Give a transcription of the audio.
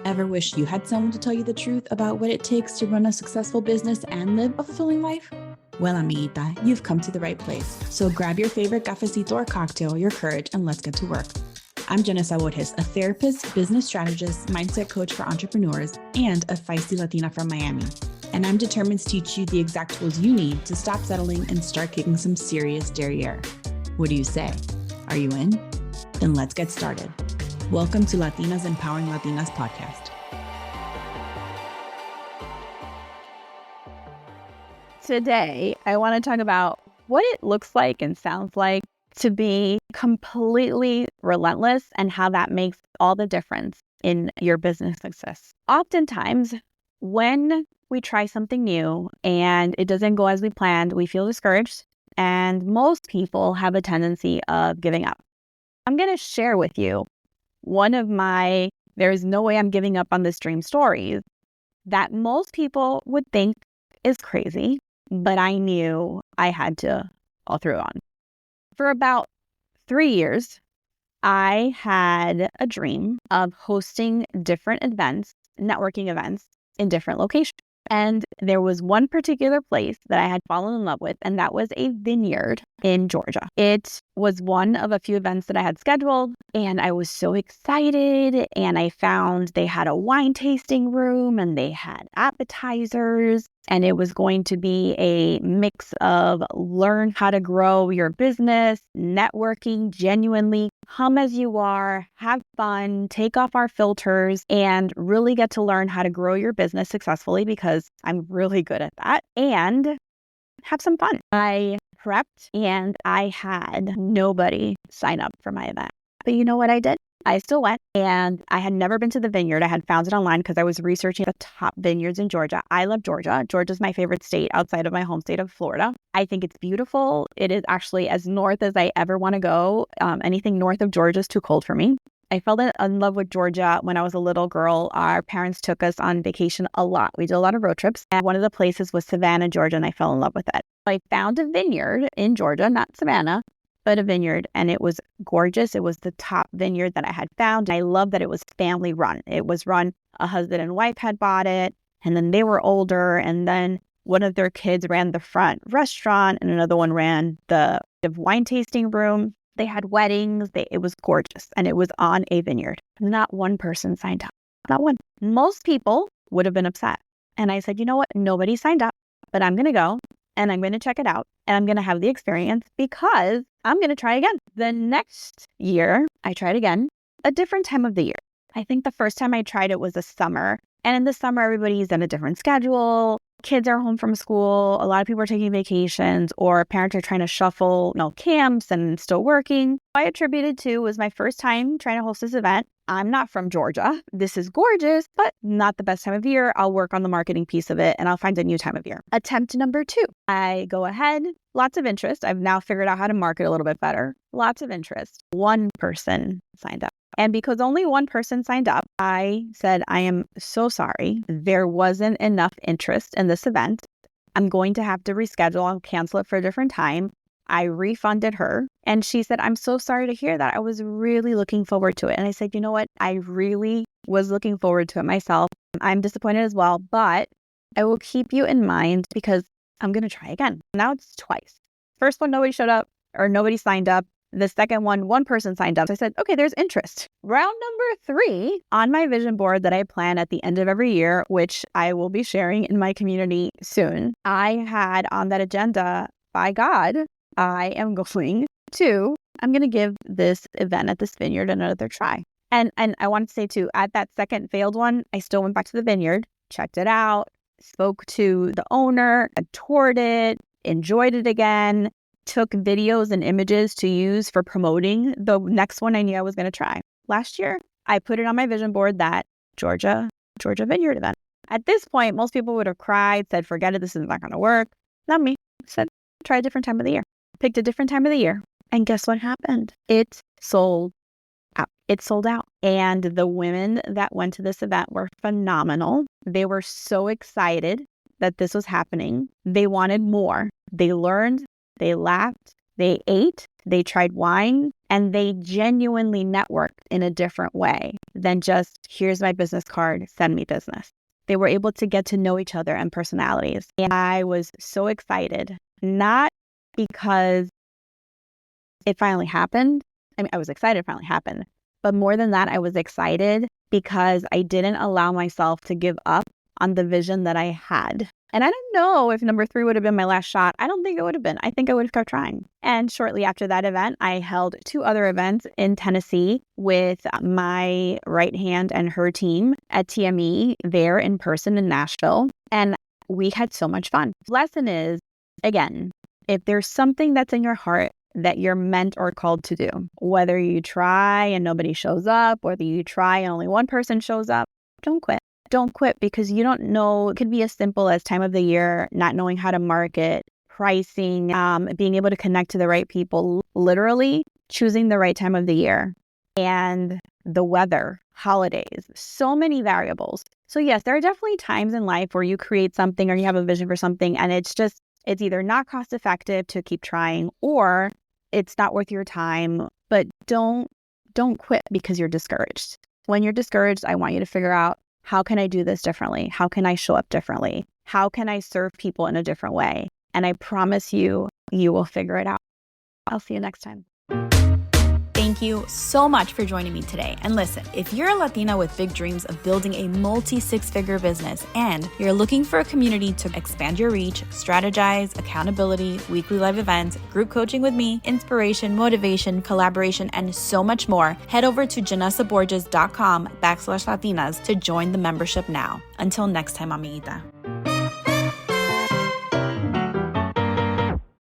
Ever wish you had someone to tell you the truth about what it takes to run a successful business and live a fulfilling life? Well, amiguita, you've come to the right place. So grab your favorite cafecito or cocktail, your courage, and let's get to work. I'm Janessa Borges, a therapist, business strategist, mindset coach for entrepreneurs, and a feisty Latina from Miami. And I'm determined to teach you the exact tools you need to stop settling and start kicking some serious derriere. What do you say? Are you in? Then let's get started. Welcome to Latinas Empowering Latinas podcast. Today, I want to talk about what it looks like and sounds like to be completely relentless and how that makes all the difference in your business success. Oftentimes, when we try something new and it doesn't go as we planned, we feel discouraged, and most people have a tendency of giving up. I'm going to share with you one of my "there's no way I'm giving up on this dream" stories that most people would think is crazy, but I knew I had to all through on. For about 3 years, I had a dream of hosting different events, networking events in different locations. And there was one particular place that I had fallen in love with, and that was a vineyard in Georgia. It was one of a few events that I had scheduled, and I was so excited. And I found they had a wine tasting room and they had appetizers, and it was going to be a mix of learn how to grow your business, networking genuinely, come as you are, have fun, take off our filters, and really get to learn how to grow your business successfully, because I'm really good at that, and have some fun. I prepped and I had nobody sign up for my event. But you know what I did? I still went, and I had never been to the vineyard. I had found it online because I was researching the top vineyards in Georgia. I love Georgia. Georgia's my favorite state outside of my home state of Florida. I think it's beautiful. It is actually as north as I ever want to go. Anything north of Georgia is too cold for me. I fell in love with Georgia when I was a little girl. Our parents took us on vacation a lot. We did a lot of road trips, and one of the places was Savannah, Georgia, and I fell in love with it. I found a vineyard in Georgia, not Savannah, but a vineyard, and it was gorgeous. It was the top vineyard that I had found. I love that it was family run. It was run, a husband and wife had bought it, and then they were older, and then one of their kids ran the front restaurant, and another one ran the wine tasting room. They had weddings. It was gorgeous, and it was on a vineyard. Not one person signed up. Not one. Most people would have been upset. And I said, you know what? Nobody signed up, but I'm going to go, and I'm going to check it out, and I'm going to have the experience, because I'm going to try again. The next year, I tried again, a different time of the year. I think the first time I tried it was the summer. And in the summer, everybody's on a different schedule. Kids are home from school. A lot of people are taking vacations, or parents are trying to shuffle, camps and still working. I attributed to was my first time trying to host this event. I'm not from Georgia. This is gorgeous, but not the best time of year. I'll work on the marketing piece of it, and I'll find a new time of year. Attempt number 2. I go ahead. Lots of interest. I've now figured out how to market a little bit better. Lots of interest. One person signed up. And because only one person signed up, I said, I am so sorry. There wasn't enough interest in this event. I'm going to have to reschedule. I'll cancel it for a different time. I refunded her, and she said, I'm so sorry to hear that. I was really looking forward to it. And I said, you know what? I really was looking forward to it myself. I'm disappointed as well, but I will keep you in mind, because I'm going to try again. Now it's twice. First one, nobody showed up, or nobody signed up. The second one person signed up. So I said, okay, there's interest. Round number 3 on my vision board that I plan at the end of every year, which I will be sharing in my community soon. I had on that agenda, by God, I'm going to give this event at this vineyard another try. And I wanted to say too, at that second failed one, I still went back to the vineyard, checked it out, spoke to the owner, toured it, enjoyed it again, took videos and images to use for promoting the next one I knew I was going to try. Last year, I put it on my vision board, that Georgia vineyard event. At this point, most people would have cried, said, forget it, this is not going to work. Not me. I said, try a different time of the year. Picked a different time of the year. And guess what happened? It sold out. It sold out. And the women that went to this event were phenomenal. They were so excited that this was happening. They wanted more. They learned. They laughed, they ate, they tried wine, and they genuinely networked in a different way than just, here's my business card, send me business. They were able to get to know each other and personalities. And I was so excited, not because it finally happened. I mean, I was excited it finally happened. But more than that, I was excited because I didn't allow myself to give up on the vision that I had. And I don't know if number 3 would have been my last shot. I don't think it would have been. I think I would have kept trying. And shortly after that event, I held 2 other events in Tennessee with my right hand and her team at TME there in person in Nashville. And we had so much fun. Lesson is, again, if there's something that's in your heart that you're meant or called to do, whether you try and nobody shows up, whether you try and only one person shows up, don't quit. Don't quit, because you don't know. It could be as simple as time of the year, not knowing how to market, pricing, being able to connect to the right people, literally choosing the right time of the year, and the weather, holidays, so many variables. So yes, there are definitely times in life where you create something or you have a vision for something and it's either not cost effective to keep trying or it's not worth your time, but don't quit because you're discouraged. When you're discouraged, I want you to figure out, how can I do this differently? How can I show up differently? How can I serve people in a different way? And I promise you, you will figure it out. I'll see you next time. Thank you so much for joining me today. And listen, if you're a Latina with big dreams of building a multi-6-figure business and you're looking for a community to expand your reach, strategize, accountability, weekly live events, group coaching with me, inspiration, motivation, collaboration, and so much more, head over to janessaborges.com/Latinas to join the membership now. Until next time, amiguita.